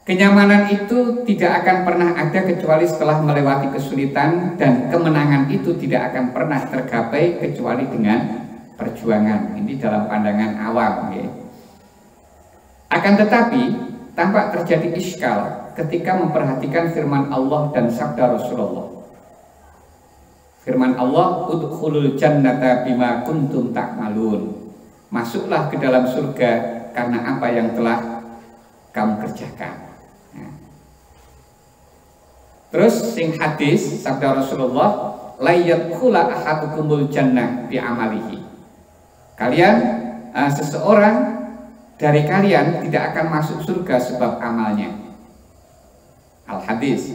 Kenyamanan itu tidak akan pernah ada kecuali setelah melewati kesulitan, dan kemenangan itu tidak akan pernah tergapai kecuali dengan perjuangan. Ini dalam pandangan awam, ya. Akan tetapi tampak terjadi iskal ketika memperhatikan firman Allah dan sabda Rasulullah. Firman Allah, udkhulul jannata bima kuntum ta'malun. Masuklah ke dalam surga karena apa yang telah kamu kerjakan. Terus sing hadis sabda Rasulullah, la yadkhula ahadukumul jannah bi amalihi. Kalian seseorang dari kalian tidak akan masuk surga sebab amalnya. Al hadis.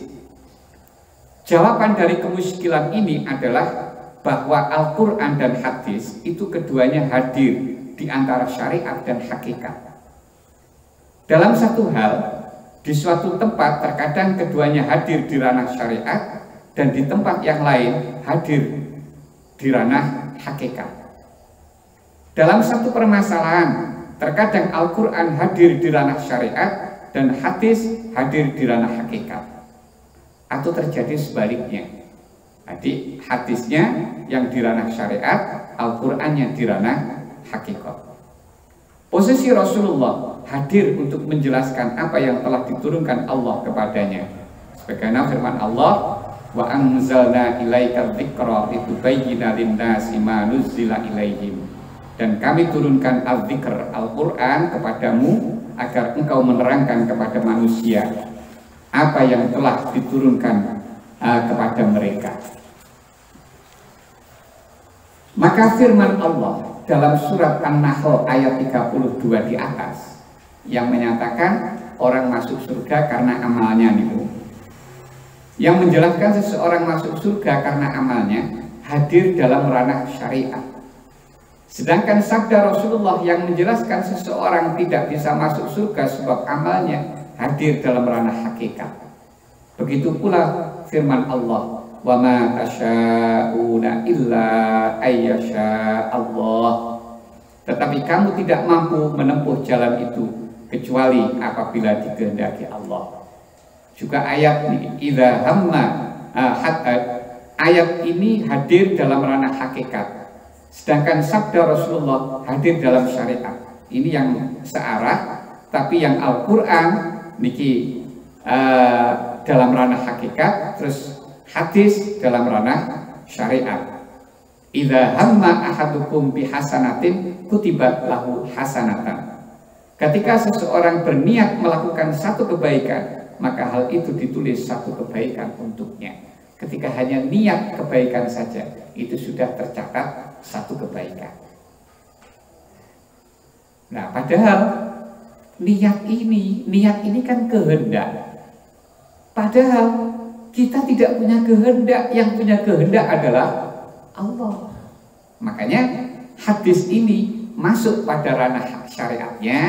Jawaban dari kemuskilan ini adalah bahwa Al-Qur'an dan hadis itu keduanya hadir di antara syariat dan hakikat. Dalam satu hal, di suatu tempat terkadang keduanya hadir di ranah syariat, dan di tempat yang lain hadir di ranah hakikat. Dalam satu permasalahan, terkadang Al-Quran hadir di ranah syariat dan hadis hadir di ranah hakikat. Atau terjadi sebaliknya. Jadi hadisnya yang di ranah syariat, Al-Qurannya di ranah hakikat. Posisi Rasulullah hadir untuk menjelaskan apa yang telah diturunkan Allah kepadanya. Sebagaimana firman Allah, wa anzalna ilaika dzikra litubayyina lin-nasi ma nuzzila ilaihim. Dan kami turunkan al-dzikr, Al-Qur'an kepadamu agar engkau menerangkan kepada manusia apa yang telah diturunkan kepada mereka. Maka firman Allah dalam surat An-Nahl ayat 32 di atas yang menyatakan orang masuk surga karena amalnya nih, yang menjelaskan seseorang masuk surga karena amalnya hadir dalam ranah syariat. Sedangkan sabda Rasulullah yang menjelaskan seseorang tidak bisa masuk surga sebab amalnya hadir dalam ranah hakikat. Begitu pula firman Allah, wa ma tasya'una illa ayyasha Allah. Tetapi kamu tidak mampu menempuh jalan itu kecuali apabila dikehendaki Allah. Juga ayat ini, idza hamma, ayat ini hadir dalam ranah hakikat. Sedangkan sabda Rasulullah hadir dalam syariat. Ini yang searah, tapi yang Al-Qur'an niki dalam ranah hakikat, terus hadis dalam ranah syariat. Idza hamma ahadukum bihasanatin kutibat lahu hasanatan. Ketika seseorang berniat melakukan satu kebaikan, maka hal itu ditulis satu kebaikan untuknya. Ketika hanya niat kebaikan saja, itu sudah tercatat satu kebaikan. Nah, padahal niat ini kan kehendak. Padahal kita tidak punya kehendak, yang punya kehendak adalah Allah. Makanya hadis ini masuk pada ranah syariatnya,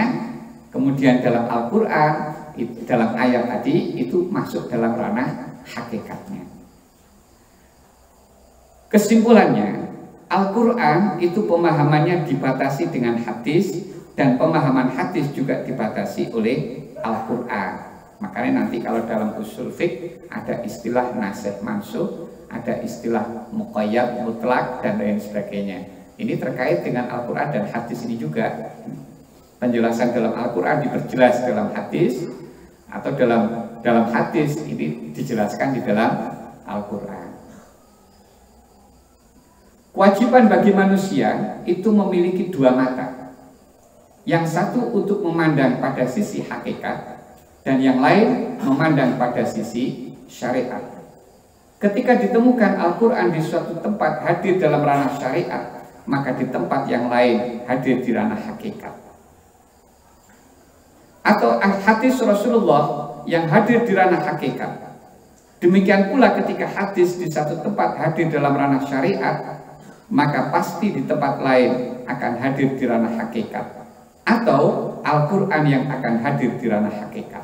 kemudian dalam Al-Quran, dalam ayat tadi itu masuk dalam ranah hakikatnya. Kesimpulannya, Al-Quran itu pemahamannya dibatasi dengan hadis, dan pemahaman hadis juga dibatasi oleh Al-Quran. Makanya nanti kalau dalam usul fiqh ada istilah nasikh mansukh, ada istilah muqayyad mutlak, dan lain sebagainya. Ini terkait dengan Al-Quran dan hadis ini juga. Penjelasan dalam Al-Quran diperjelas dalam hadis, atau dalam hadis ini dijelaskan di dalam Al-Quran. Kewajiban bagi manusia itu memiliki dua mata. Yang satu untuk memandang pada sisi hakikat, dan yang lain memandang pada sisi syariat. Ketika ditemukan Al-Quran di suatu tempat hadir dalam ranah syariat, maka di tempat yang lain hadir di ranah hakikat. Atau hadis Rasulullah yang hadir di ranah hakikat. Demikian pula ketika hadis di satu tempat hadir dalam ranah syariat, maka pasti di tempat lain akan hadir di ranah hakikat. Atau Al-Quran yang akan hadir di ranah hakikat.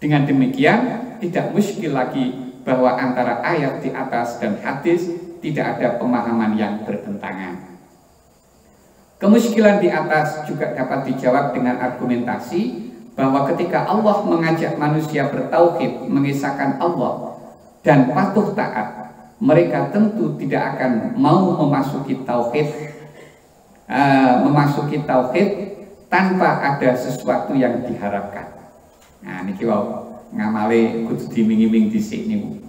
Dengan demikian tidak muskil lagi bahwa antara ayat di atas dan hadis tidak ada pemahaman yang bertentangan. Kemuskilan di atas juga dapat dijawab dengan argumentasi bahwa ketika Allah mengajak manusia bertauhid, mengisahkan Allah dan patuh taat, mereka tentu tidak akan mau memasuki tauhid tanpa ada sesuatu yang diharapkan. Nah, niki wau ngamale kudu diming-iming dhisik niku.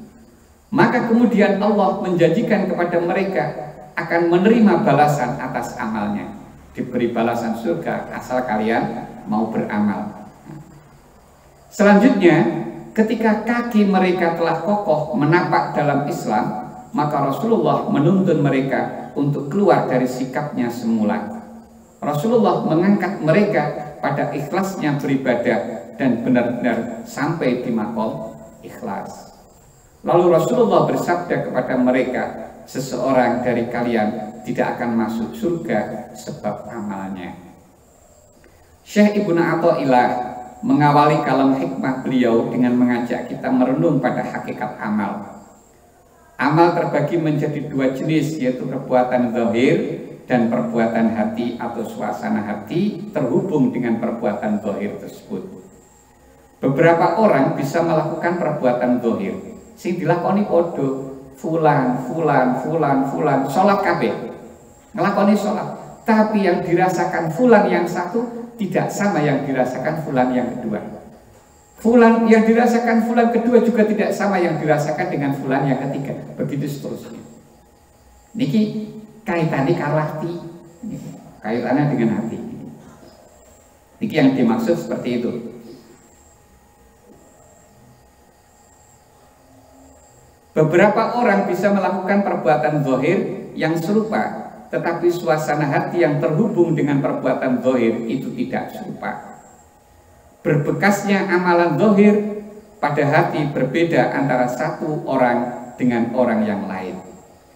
Maka kemudian Allah menjanjikan kepada mereka akan menerima balasan atas amalnya, diberi balasan surga asal kalian mau beramal. Selanjutnya, ketika kaki mereka telah kokoh menapak dalam Islam, maka Rasulullah menuntun mereka untuk keluar dari sikapnya semula. Rasulullah mengangkat mereka pada ikhlasnya beribadah dan benar-benar sampai di makom ikhlas. Lalu Rasulullah bersabda kepada mereka, seseorang dari kalian tidak akan masuk surga sebab amalnya. Syekh Ibnu Athaillah mengawali kalam hikmah beliau dengan mengajak kita merenung pada hakikat amal. Amal terbagi menjadi dua jenis, yaitu perbuatan zahir dan perbuatan hati atau suasana hati terhubung dengan perbuatan zahir tersebut. Beberapa orang bisa melakukan perbuatan zahir sing dilakoni podo fulan, sholat kabeh, ngelakoni sholat, tapi yang dirasakan fulan yang satu tidak sama yang dirasakan fulan yang kedua. Fulan yang dirasakan fulan kedua juga tidak sama yang dirasakan dengan fulan yang ketiga. Begitu seterusnya. Niki kaitannya karo hati, kaitannya dengan hati. Niki yang dimaksud seperti itu. Beberapa orang bisa melakukan perbuatan zahir yang serupa, tetapi suasana hati yang terhubung dengan perbuatan zahir itu tidak serupa. Berbekasnya amalan zahir pada hati berbeda antara satu orang dengan orang yang lain.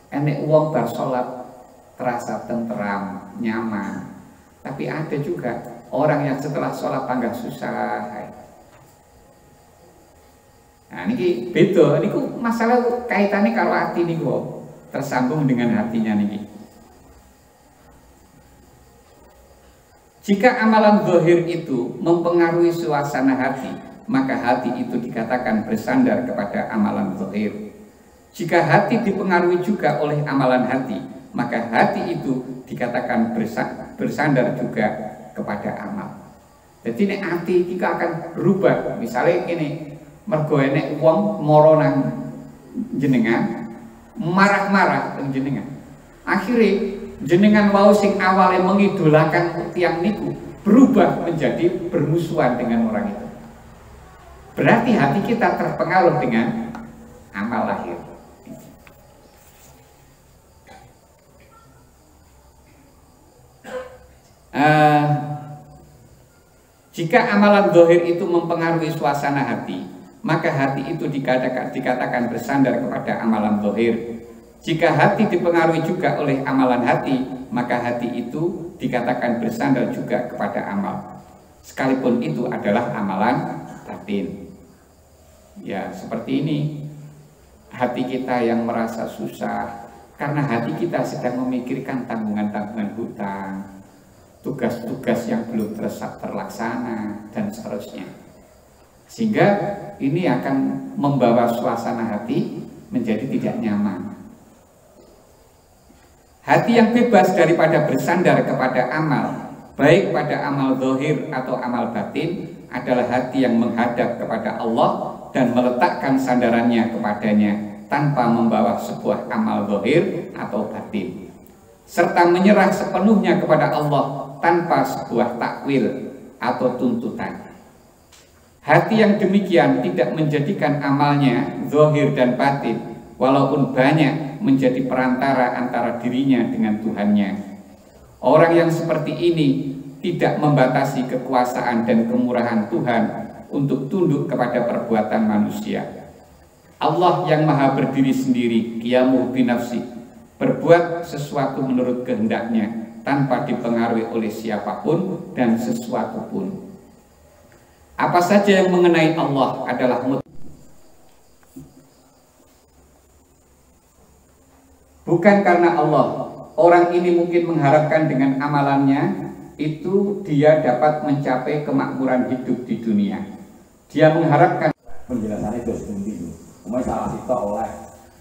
Enek wong bar sholat terasa tenteram, nyaman. Tapi ada juga orang yang setelah sholat panggah susah. Nah, ini beda, ini masalah kaitannya karo hati nih tersambung dengan hatinya nih. Jika amalan zahir itu mempengaruhi suasana hati, maka hati itu dikatakan bersandar kepada amalan zahir. Jika hati dipengaruhi juga oleh amalan hati, maka hati itu dikatakan bersandar juga kepada amal. Jadi ini hati kita akan berubah. Misalnya ini, mergo enek wong moro nang jenengan, marah-marah teng jenengan. Akhirnya jenengan wau sing awalnya mengidolakan tiang niku berubah menjadi bermusuhan dengan orang itu. Berarti hati kita terpengaruh dengan amal lahir. Jika amalan zahir itu mempengaruhi suasana hati, maka hati itu dikatakan bersandar kepada amalan zahir. Jika hati dipengaruhi juga oleh amalan hati, maka hati itu dikatakan bersandar juga kepada amal, sekalipun itu adalah amalan batin. Ya, seperti ini. Hati kita yang merasa susah karena hati kita sedang memikirkan tanggungan-tanggungan hutang, tugas-tugas yang belum terlaksana, dan seterusnya. Sehingga ini akan membawa suasana hati menjadi tidak nyaman. Hati yang bebas daripada bersandar kepada amal, baik pada amal zahir atau amal batin, adalah hati yang menghadap kepada Allah dan meletakkan sandarannya kepadanya tanpa membawa sebuah amal zahir atau batin, serta menyerah sepenuhnya kepada Allah tanpa sebuah takwil atau tuntutan. Hati yang demikian tidak menjadikan amalnya zahir dan batin, walaupun banyak, menjadi perantara antara dirinya dengan Tuhannya. Orang yang seperti ini tidak membatasi kekuasaan dan kemurahan Tuhan untuk tunduk kepada perbuatan manusia. Allah yang maha berdiri sendiri, qiyamuh binafsi, berbuat sesuatu menurut kehendaknya tanpa dipengaruhi oleh siapapun dan sesuatu pun. Apa saja yang mengenai Allah adalah bukan karena Allah. Orang ini mungkin mengharapkan dengan amalannya itu dia dapat mencapai kemakmuran hidup di dunia. Dia mengharapkan penjelasannya itu seperti itu. Umumnya salah itu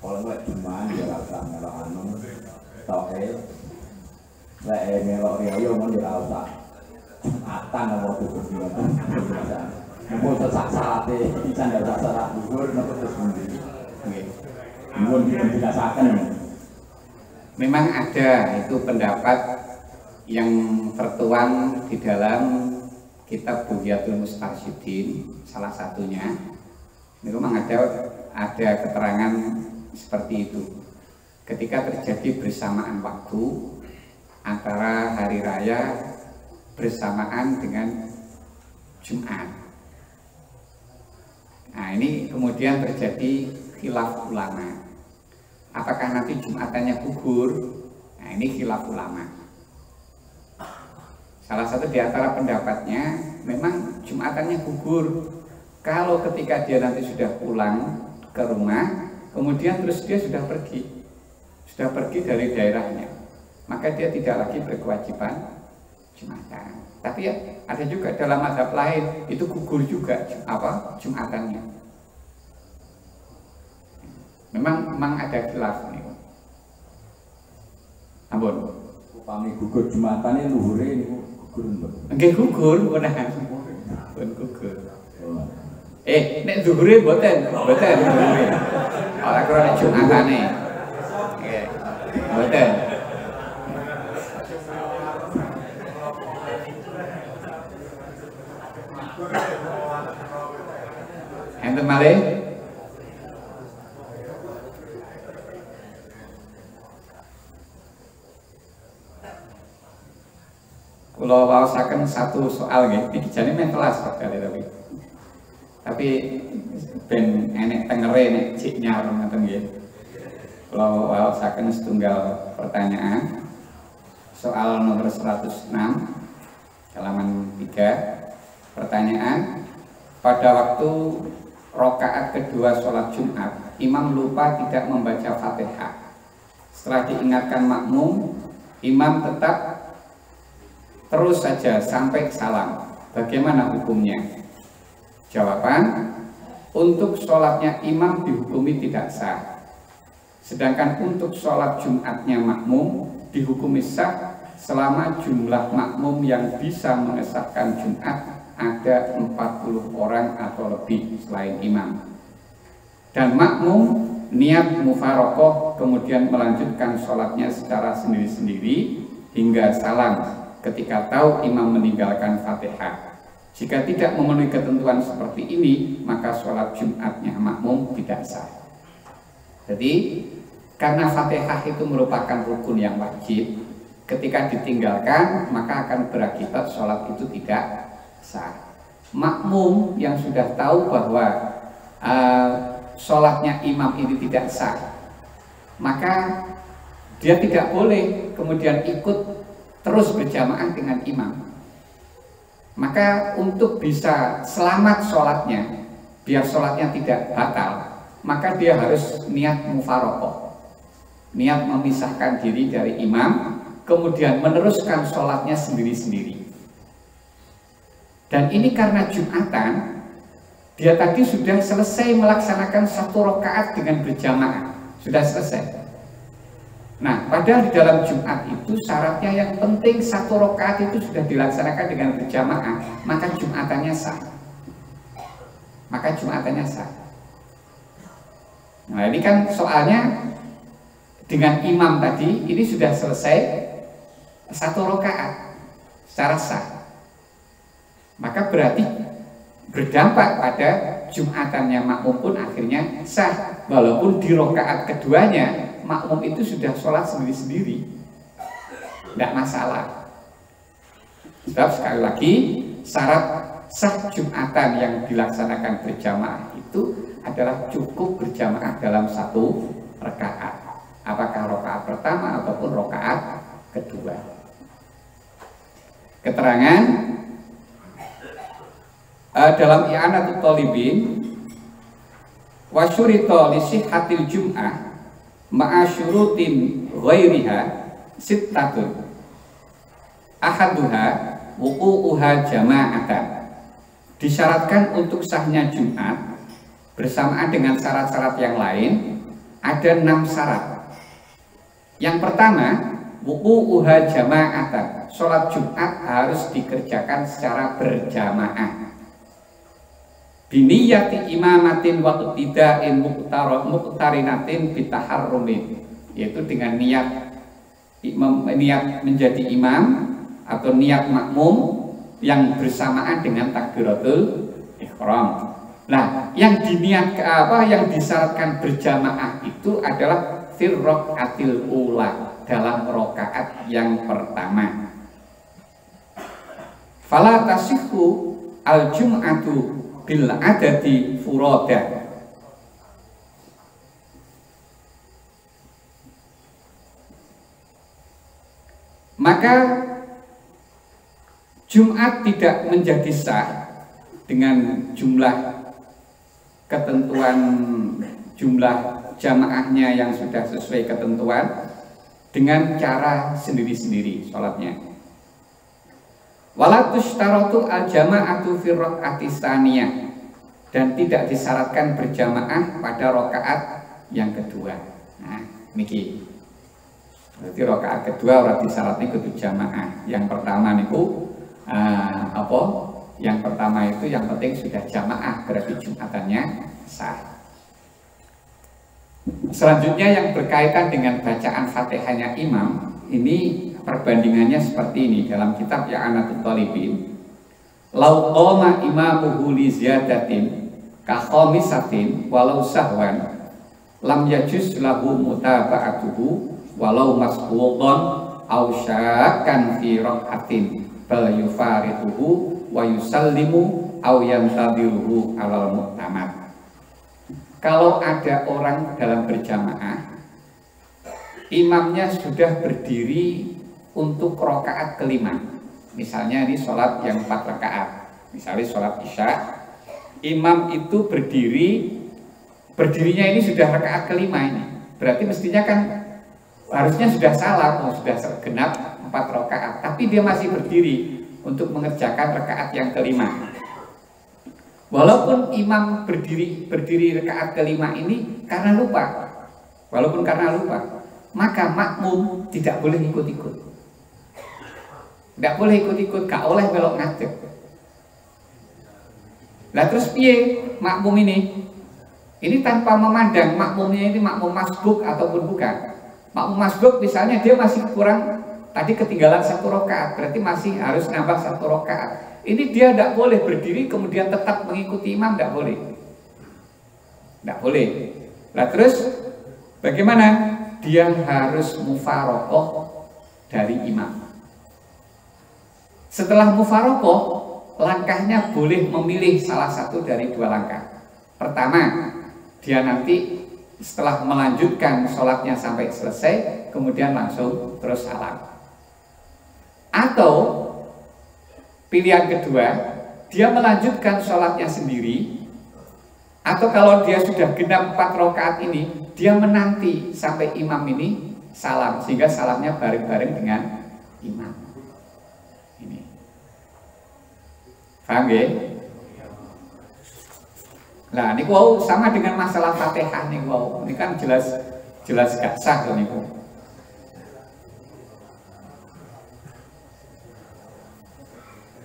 oleh cuman dia rasa melok anu toke melok riyo mau dia rasa atan apa tuh penjelasan. Mungkin sesak salate ikan dari salah luhur nopo terus sendiri. Mungkin dijelaskan. Memang ada itu pendapat yang tertuang di dalam kitab Bughyatul Mustarsyidin, salah satunya. Memang ada keterangan seperti itu. Ketika terjadi bersamaan waktu antara hari raya bersamaan dengan Jumat. Nah, ini kemudian terjadi khilaf ulama. Apakah nanti Jumatannya gugur? Nah, ini khilaf ulama. Salah satu di antara pendapatnya memang Jumatannya gugur kalau ketika dia nanti sudah pulang ke rumah, kemudian terus dia sudah pergi dari daerahnya, maka dia tidak lagi berkewajiban Jumatan. Tapi ya ada juga dalam mazhab lain itu gugur juga Jumatannya. Memang ada khilaf nih. Ampun. Upami gugur Jumatane luhure niku gugur mbok. Nggih gugur menahan. Pun gugur. Nek zuhure mboten zuhure. Ora krana Jumatane. Nggih. Mboten. Enten malih? Kalau wawasaken satu soal nggih, iki jane men kelas kok kali tapi ben enek tengere nek cik nyar ngoten nggih. Kalau wawasaken setunggal pertanyaan soal nomor 106 halaman 3. Pertanyaan, pada waktu rakaat kedua sholat Jumat, imam lupa tidak membaca Fatihah. Setelah diingatkan makmum, imam tetap terus saja sampai salam. Bagaimana hukumnya? Jawaban, untuk sholatnya imam dihukumi tidak sah. Sedangkan untuk sholat Jumatnya makmum dihukumi sah selama jumlah makmum yang bisa mengesahkan Jumat ada 40 orang atau lebih selain imam. Dan makmum niat mufarokoh kemudian melanjutkan sholatnya secara sendiri-sendiri hingga salam ketika tahu imam meninggalkan Fatihah. Jika tidak memenuhi ketentuan seperti ini, maka sholat Jumatnya makmum tidak sah. Jadi karena Fatihah itu merupakan rukun yang wajib, ketika ditinggalkan maka akan berakibat sholat itu tidak sah. Makmum yang sudah tahu bahwa sholatnya imam ini tidak sah, maka dia tidak boleh kemudian ikut terus berjamaah dengan imam. Maka untuk bisa selamat sholatnya, biar sholatnya tidak batal, maka dia harus niat mufarokoh, niat memisahkan diri dari imam, kemudian meneruskan sholatnya sendiri-sendiri. Dan ini karena Jumatan, dia tadi sudah selesai melaksanakan satu rakaat dengan berjamaah, sudah selesai. Nah, padahal di dalam Jumat itu syaratnya yang penting satu rakaat itu sudah dilaksanakan dengan berjamaah, maka Jumatannya sah. Nah, ini kan soalnya dengan imam tadi ini sudah selesai satu rakaat secara sah. Maka berarti berdampak pada Jumatannya makmum pun akhirnya sah, walaupun di rakaat keduanya makmum itu sudah sholat sendiri-sendiri, tidak masalah. Sebab sekali lagi syarat sah Jumatan yang dilaksanakan berjamaah itu adalah cukup berjamaah dalam satu rakaat, apakah rakaat pertama ataupun rakaat kedua. Keterangan dalam I'anatul Thalibin, wa syurita li sihhatil jum'ah ma'a syurutin ghairiha sittatun. Ahaduha wuqu'uha jama'atan. Disyaratkan untuk sahnya Jumat bersamaan dengan syarat-syarat yang lain ada 6 syarat. Yang pertama, wuqu'uha jama'atan. Sholat Jumat harus dikerjakan secara berjamaah. Biniyati imamatin wa iqtida'in muqtarinatin bitaharrumin, yaitu dengan niat menjadi imam atau niat makmum yang bersamaan dengan takbiratul ihram. Nah, yang yang disyaratkan berjamaah itu adalah fir raqatil ula, dalam rakaat yang pertama. Fala tasihhu al jum'atu bil adadi furoda. Maka Jumat tidak menjadi sah dengan jumlah ketentuan jumlah jamaahnya yang sudah sesuai ketentuan dengan cara sendiri-sendiri sholatnya. Wala tushtaratu al-jama'atu fi raq'ati tsaniyah, dan tidak disyaratkan berjamaah pada rakaat yang kedua. Nah, niki. Berarti rakaat kedua ora disyaratnya kudu jamaah. Yang pertama niku Yang pertama itu yang penting sudah jamaah, berarti Jumatannya sah. Selanjutnya yang berkaitan dengan bacaan Fatihahnya imam, ini perbandingannya seperti ini dalam kitab Ya'anatul Talibin. Lau qoma imamuhu li ziyadatin ka khamisatin walau sahwan lam yajuz lahu mutaba'atuhu walau masbuqan aw syakkan fi raqatin bal yufarituhu wa yusallimu aw yantadiruhu alal mu'tamad. Kalau ada orang dalam berjamaah, imamnya sudah berdiri untuk rakaat kelima. Misalnya ini sholat yang 4 rakaat, misalnya sholat isya, imam itu berdirinya ini sudah rakaat kelima ini. Berarti mestinya kan harusnya sudah salam, sudah genap 4 rakaat, tapi dia masih berdiri untuk mengerjakan rakaat yang kelima. Walaupun imam berdiri rakaat kelima ini karena lupa, maka makmum tidak boleh ikut-ikut. Tidak boleh ikut-ikut, gak oleh belok ngadeg. Lah terus piye makmum ini? Ini tanpa memandang makmumnya ini makmum masbuk ataupun bukan. Makmum masbuk misalnya dia masih kurang, tadi ketinggalan 1 rakaat, berarti masih harus nambah 1 rakaat. Ini dia tidak boleh berdiri kemudian tetap mengikuti imam, tidak boleh. Tidak boleh. Lah terus bagaimana? Dia harus mufaroqoh dari imam. Setelah mufaroqoh, langkahnya boleh memilih salah satu dari 2 langkah. Pertama, dia nanti setelah melanjutkan sholatnya sampai selesai, kemudian langsung terus salam. Atau pilihan kedua, dia melanjutkan sholatnya sendiri. Atau kalau dia sudah genap 4 rakaat ini, dia menanti sampai imam ini salam, sehingga salamnya bareng-bareng dengan imam. Ini, paham ya? Nah, ini wow, sama dengan masalah Fatihah nih, wow. Ini kan jelas gak sah nih, wow.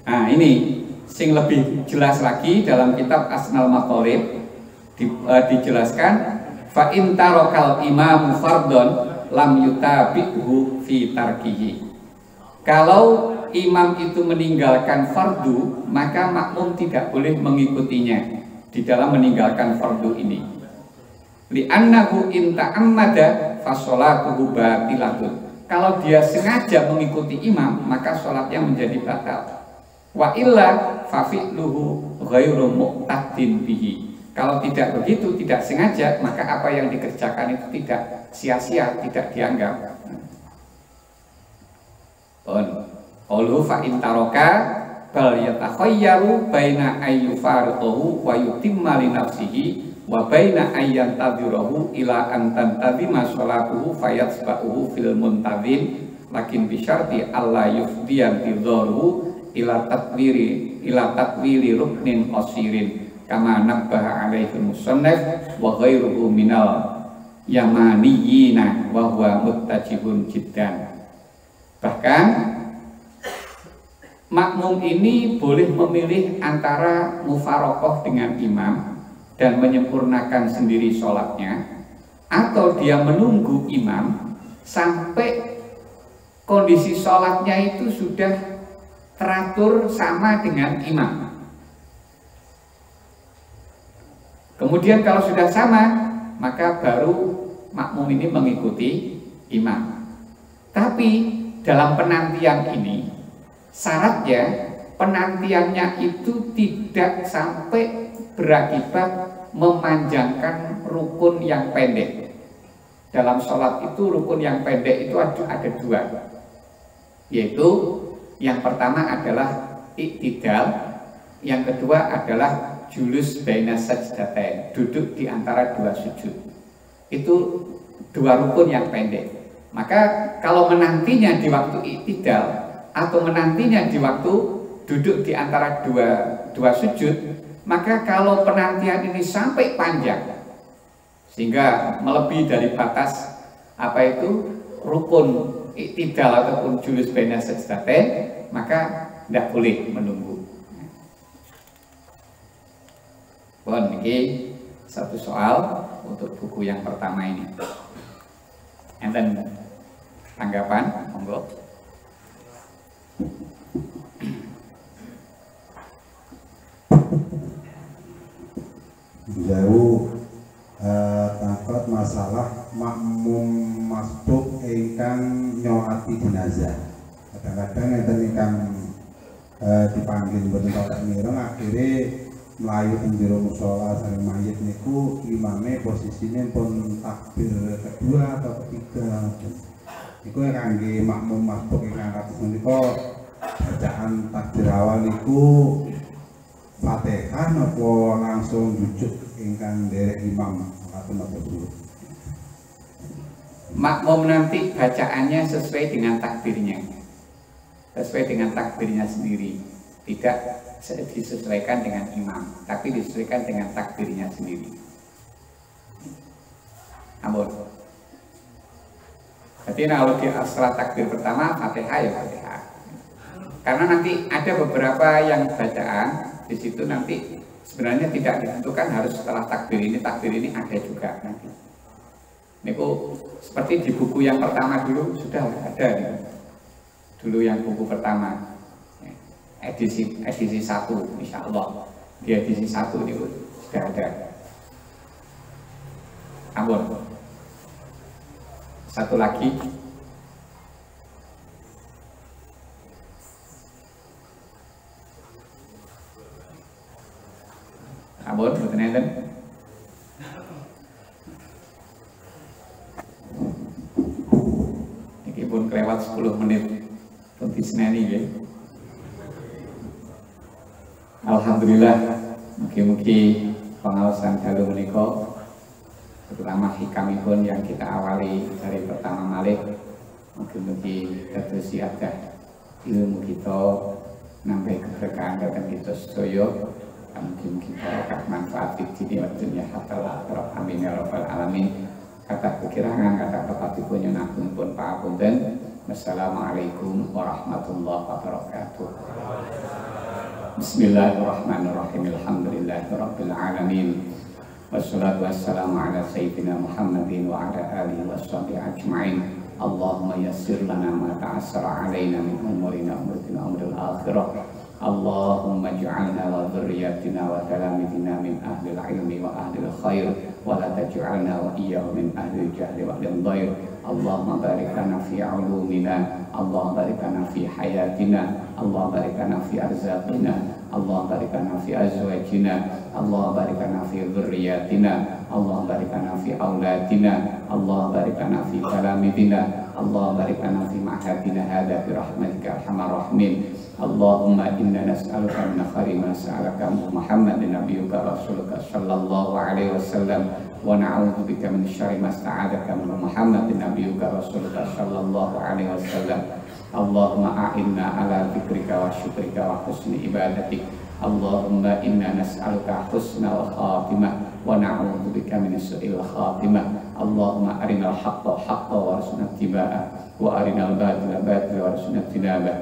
Nah, ini sing lebih jelas lagi dalam kitab Asnal Maqalib dijelaskan fa in tarakal imamu fardhon lam yutabi'hu fi tarkihi. Kalau imam itu meninggalkan fardu, maka makmum tidak boleh mengikutinya di dalam meninggalkan fardu ini. Li'annahu in ta'ammada fa sholatuhu batilatun. Kalau dia sengaja mengikuti imam, maka sholatnya menjadi batal. Wa illa fa fi'luhu ghairu muqtadin bihi. Kalau tidak begitu, tidak sengaja, maka apa yang dikerjakan itu tidak sia-sia, tidak dianggap. Qauluhu fa in taraka bal yatakhayyaru baina ayyufariqahu wa yutimma li nafsihi wa baina ayyantadhirahu ila an tantazima sholatuhu fayatsba'uhu fil muntazim lakin bisyarti alla yufdiyan tidharu ila tatwili ruknin qasirin kama nabbaha alaihi musannaf wa ghairuhu minal yamaniyina wa huwa muttajibun jiddan. Bahkan makmum ini boleh memilih antara mufarokoh dengan imam dan menyempurnakan sendiri sholatnya, atau dia menunggu imam sampai kondisi sholatnya itu sudah teratur sama dengan imam. Kemudian kalau sudah sama, maka baru makmum ini mengikuti imam. Tapi dalam penantian ini, syaratnya penantiannya itu tidak sampai berakibat memanjangkan rukun yang pendek. Dalam sholat itu rukun yang pendek itu ada dua, yaitu yang pertama adalah iktidal, yang kedua adalah julus baina sajdatain, duduk di antara dua sujud. Itu dua rukun yang pendek. Maka kalau menantinya di waktu iktidal atau menantinya di waktu duduk di antara dua sujud, maka kalau penantian ini sampai panjang sehingga melebihi dari batas rukun iktidal ataupun julus baina sajdatain, maka tidak boleh menunggu. Bon, ini satu soal untuk buku yang pertama ini. Enten tanggapan, monggo. Jauh tangkap masalah makmum masbuk ingkang nyoati jenazah. Kadang-kadang enten ingkang dipanggil mboten tak mireng, akhirnya melayu ing jero musala sareng mayit niku imame posisine pun takbir kedua atau ketiga. Iku kangge makmum masbuk ingkang kados menika bacaan takbir awal niku Fatihah napa langsung jujuk ingkang derek imam atau napa dulu? Makmum nanti bacaannya sesuai dengan takbirnya, sesuai dengan takbirnya sendiri, tidak disesuaikan dengan imam, tapi disesuaikan dengan takbirnya sendiri. Ampun. Jadi kalau di setelah takbir pertama Fatihah ya Fatihah. Karena nanti ada beberapa yang bacaan di situ nanti sebenarnya tidak ditentukan harus setelah takbir ini ada juga nanti. Niku seperti di buku yang pertama dulu sudah ada nih. Dulu yang buku pertama edisi 1 insya Allah di edisi 1 ini sudah ada. Ampun. Satu lagi. Ampun, betul enten. Iki pun kelewat 10 menit pun disneni ya. Alhamdulillah, mugi-mugi pengawasan dalu menika terutama hikamipun yang kita awali dari pertama malih, mugi-mugi dados siadah ilmu kita nambah keberkahan dhateng kita sedaya. Mugi-mugi barokah manfaat di dunia dunia hatta akhirat. Amin ya rabbal alamin. Kata kekirangan, kata kepatipun nyunaken pun paapunten. Wassalamualaikum warahmatullahi wabarakatuh. Bismillahirrahmanirrahim. Alhamdulillahirabbil alamin. Wassalatu wassalamu ala sayyidina Muhammadin wa ala alihi washabihi ajma'in. Allahumma yassir lana ma ta'assara alaina min umurina umril akhirah. Allahumma ij'alna wa dhurriyyatina wa talamidina min ahlil ilmi wa ahlil khair wa la taj'alna wa iyyahum min ahlil jahli wa ahlil dhair. Allahumma barik lana fi ulumina, Allahumma barik lana fi hayatina, Allahumma barik lana fi arzaqina, Allahumma barik lana fi azwajina, Allahumma barik lana fi dhurriyyatina, Allahumma barik lana fi auladina, Allahumma barik lana fi talamidina, Allahumma barik lana fi ma'hadina hadha bi rahmatika arhamar rahimin. Allahumma inna nas'aluka min khairi ma sa'alaka Muhammadin nabiyyuka rasuluka sallallahu alaihi wasallam wa na'udzubika min syarri ma sta'adzaka min Muhammadin nabiyyuka rasulullah sallallahu alaihi wasallam. Allahumma a'inna ala dzikrika wa syukrika wa husni ibadatik. Allahumma inna nas'aluka husnal khatimah wa na'udzubika min su'il khatimah. Allahumma arinal haqqa haqqan warzuqna ittiba'ah wa arinal batila batilan warzuqna ijtinabah.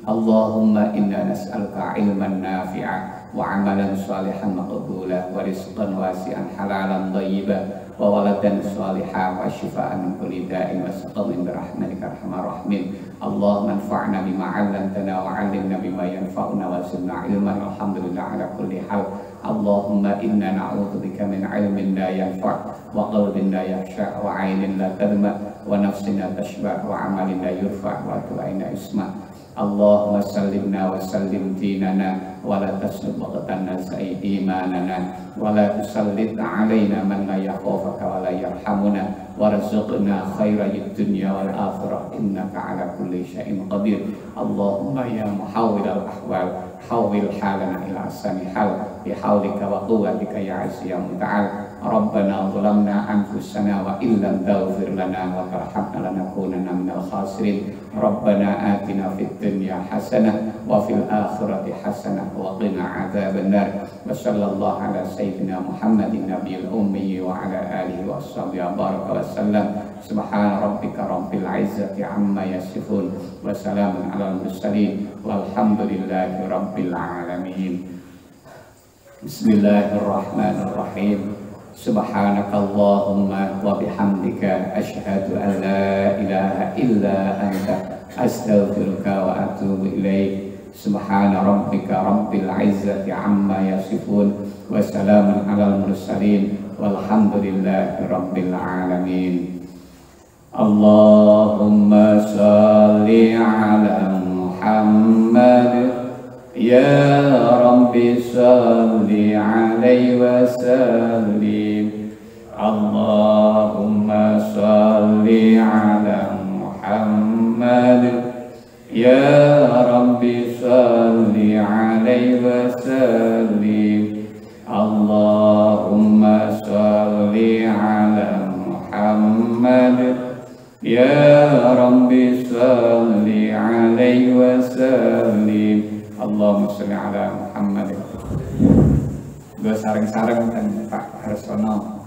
Allahumma inna nas'aluka ilman nafi'a wa amalan salihan maqbula wa rizqan wasi'an halalan thayyiban wa waladan salihan wa shifaan min kulli da'in wa saqamin bi rahmatika arhamar rahimin. Allahumma anfa'na bima 'allamtana wa 'allimna bima yanfa'una wa zidna ilman. Alhamdulillah ala kulli hal. Allahumma inna na'udzubika min 'ilmin la yanfa' wa qalbin la yakhsha wa 'ainin la tadma wa nafsin la tashba' wa 'amalin la yurfa' wa tu'aina isma. Allahumma sallimna wa sallim dinana wa la tasud waqtana sa'i imanana wa la tusallit alaina man la yakhafaka wa la yarhamuna warzuqna khairal dunya wal akhirah innaka ala kulli syai'in qadir. Allahumma ya muhawwilal ahwal hawwil halana ila ahsani hal bihaulika wa quwwatika ya aziz ya muta'al. Rabbana zalamna anfusana wa illam taghfir lana wa tarhamna lanakunanna minal khasirin. Rabbana atina fid dunya hasanah wa fil akhirati hasanah wa qina adzabannar. Wa sallallahu ala sayyidina Muhammadin nabiyil ummi wa ala alihi wa sahbihi baraka wa sallam. Subhana rabbika rabbil izzati amma yasifun wa salamun alal mursalin walhamdulillahi rabbil alamin. Bismillahirrahmanirrahim. Subhanakallahumma wa bihamdika asyhadu an la ilaha illa anta astaghfiruka wa atubu ilaik. Subhana rabbika rabbil izzati amma yasifun wa salamun alal mursalin walhamdulillahi rabbil alamin. Allahumma salli ala Muhammad ya Rabbi salli alaihi wa sallim. Allahumma salli ala Muhammad ya Rabbi salli alaihi wa sallim. Allahumma salli ala Muhammad ya Rabbi salli alaihi wa sallim. Allahumma sholli ala Muhammad. Gue sareng-sareng dan Pak Harsono.